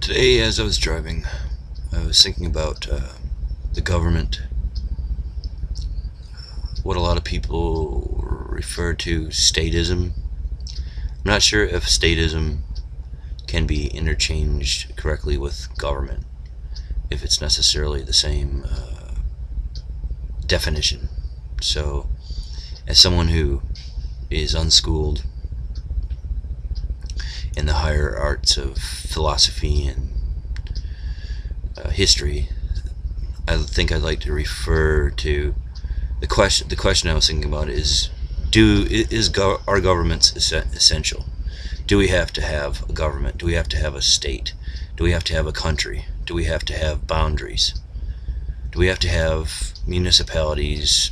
Today, as I was driving, I was thinking about the government, what a lot of people refer to statism. I'm not sure if statism can be interchanged correctly with government, if it's necessarily the same definition. So, as someone who is unschooled in the higher arts of philosophy and history, I think I'd like to refer to the question. The question I was thinking about is: are governments essential? Do we have to have a government? Do we have to have a state? Do we have to have a country? Do we have to have boundaries? Do we have to have municipalities,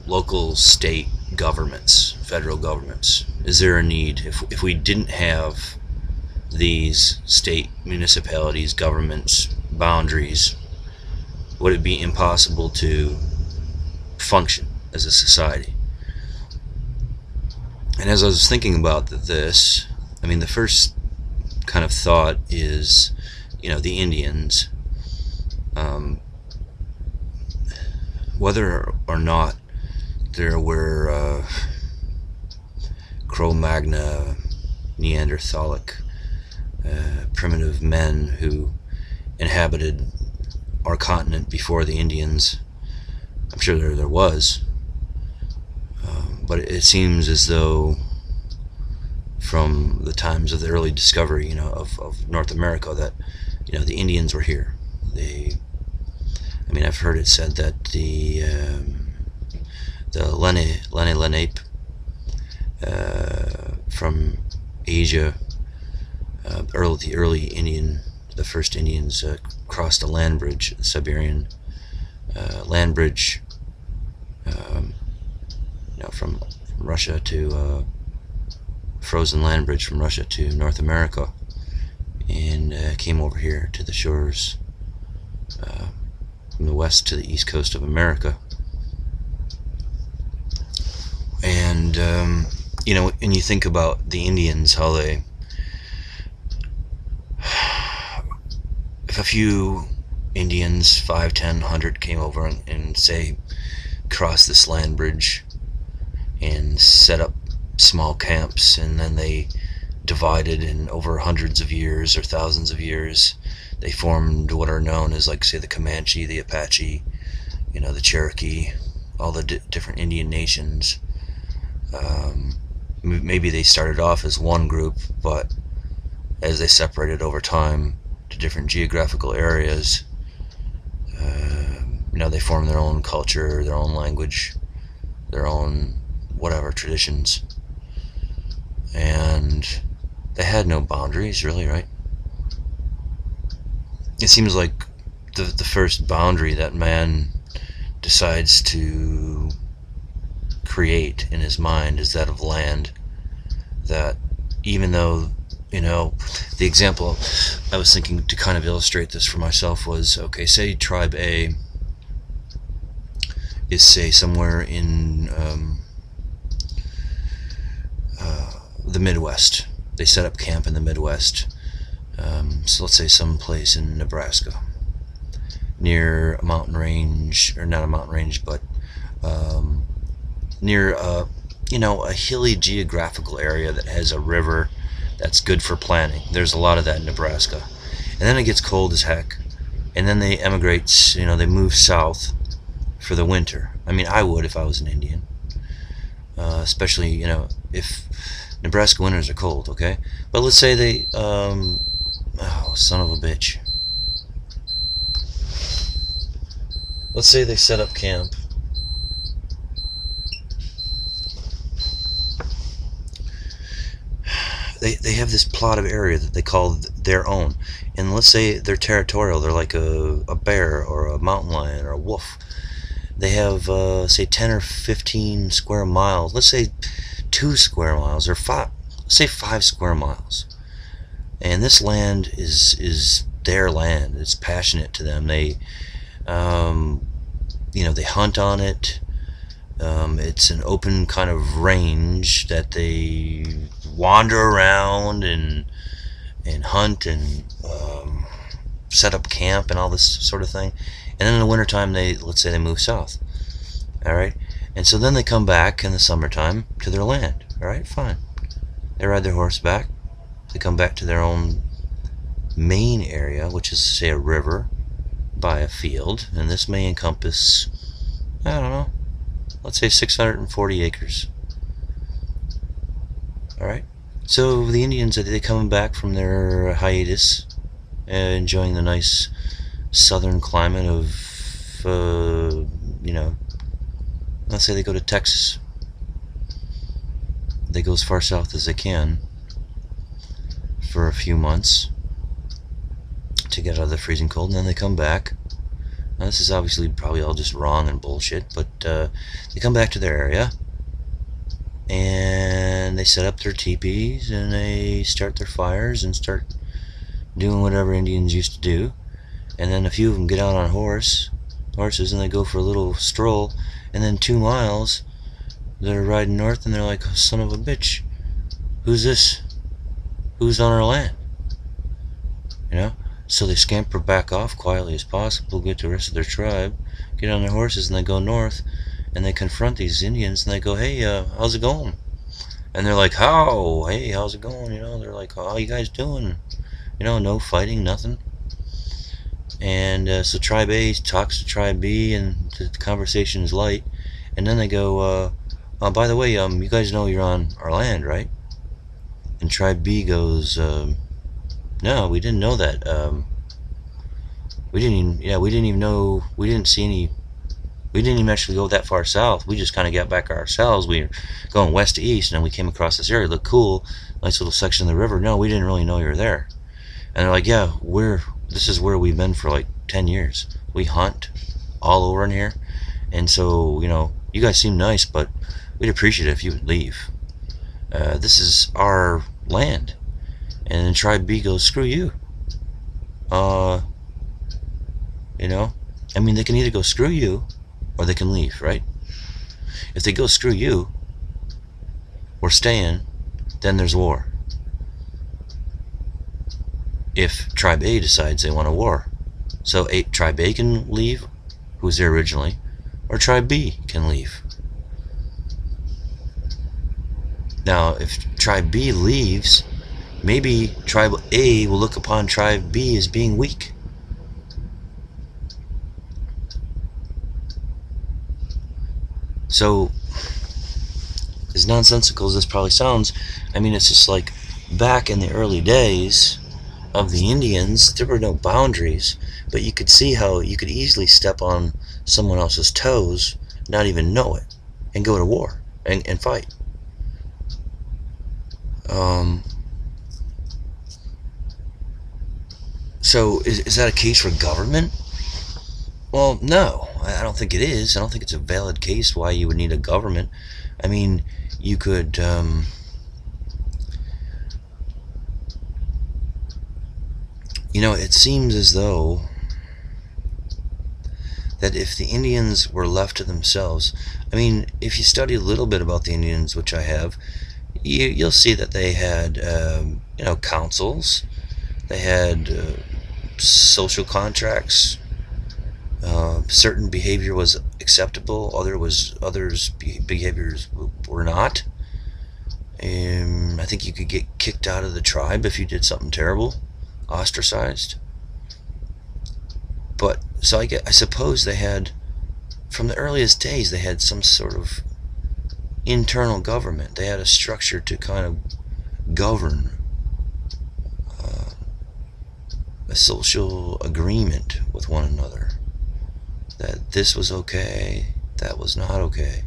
local, state governments, federal governments? Is there a need? If we didn't have these state, municipalities, governments, boundaries, would it be impossible to function as a society? And as I was thinking about this, I mean, the first kind of thought is, the Indians, whether or not there were Cro-Magnon, Neanderthalic, primitive men who inhabited our continent before the Indians. I'm sure there was, but it seems as though from the times of the early discovery, of North America, that the Indians were here. I've heard it said that the Lenni Lenape from Asia, the first Indians crossed a land bridge, the Siberian land bridge, from Russia to frozen land bridge from Russia to North America, and came over here to the shores, from the west to the east coast of America. And and you think about the Indians, how they, if a few Indians, 5, 10, 100 came over and say crossed this land bridge and set up small camps, and then they divided, and over hundreds of years or thousands of years they formed what are known as, like, say, the Comanche, the Apache, the Cherokee, all the different Indian nations. Maybe they started off as one group, but as they separated over time to different geographical areas, they formed their own culture, their own language, their own whatever traditions, and they had no boundaries, really, right? It seems like the first boundary that man decides to create in his mind is that of land. That even though, the example I was thinking to kind of illustrate this for myself was, okay, say tribe A is, say, somewhere in the Midwest. They set up camp in the Midwest. So let's say someplace in Nebraska, near a mountain range, or not a mountain range, but near a hilly geographical area that has a river that's good for planting. There's a lot of that in Nebraska. And then it gets cold as heck, and then they emigrate, they move south for the winter. I would if I was an Indian, especially, if Nebraska winters are cold, okay? But let's say they, oh, son of a bitch. Let's say they set up camp They have this plot of area that they call their own, and let's say they're territorial. They're like a bear or a mountain lion or a wolf. They have say 10 or 15 square miles. Let's say 2 square miles, or 5. Let's say 5 square miles. And this land is their land. It's passionate to them. They they hunt on it. It's an open kind of range that they wander around and hunt and set up camp and all this sort of thing. And then in the wintertime, let's say they move south. All right, and so then they come back in the summertime to their land. All right, fine. They ride their horse back. They come back to their own main area, which is, say, a river by a field, and this may encompass, I don't know, let's say 640 acres. All right. So the Indians, are they coming back from their hiatus, enjoying the nice southern climate of, let's say they go to Texas. They go as far south as they can for a few months to get out of the freezing cold, and then they come back. Now, this is obviously probably all just wrong and bullshit, but they come back to their area and they set up their teepees and they start their fires and start doing whatever Indians used to do. And then a few of them get out on horses and they go for a little stroll, and then 2 miles they're riding north and they're like, oh, son of a bitch, who's this? Who's on our land? So they scamper back off quietly as possible, get the rest of their tribe, get on their horses, and they go north, and they confront these Indians, and they go, hey, how's it going? And they're like, how? Hey, how's it going? They're like, how you guys doing? No fighting, nothing. And so Tribe A talks to Tribe B, and the conversation is light. And then they go, by the way, you guys know you're on our land, right? And Tribe B goes, no, we didn't know that. We didn't even know. We didn't see any. We didn't even actually go that far south. We just kind of got back ourselves. We were going west to east, and then we came across this area. It looked cool, nice little section of the river. No, we didn't really know you were there. And they're like, yeah, this is where we've been for like 10 years. We hunt all over in here, and so you guys seem nice, but we'd appreciate it if you would leave. This is our land. And then Tribe B goes, screw you. They can either go screw you or they can leave, right? If they go screw you, we're staying, then there's war. If Tribe A decides they want a war. So Tribe A can leave, who was there originally, or Tribe B can leave. Now, if Tribe B leaves, maybe Tribe A will look upon Tribe B as being weak. So, as nonsensical as this probably sounds, it's just like back in the early days of the Indians, there were no boundaries, but you could see how you could easily step on someone else's toes, not even know it, and go to war and fight. So is that a case for government? Well, no, I don't think it is. I don't think it's a valid case why you would need a government. You could, it seems as though that if the Indians were left to themselves, if you study a little bit about the Indians, which I have, you'll see that they had, councils, they had social contracts. Certain behavior was acceptable, others behaviors were not. I think you could get kicked out of the tribe if you did something terrible, ostracized. But so I suppose they had, from the earliest days, they had some sort of internal government. They had a structure to kind of govern, a social agreement with one another, that this was okay, that was not okay.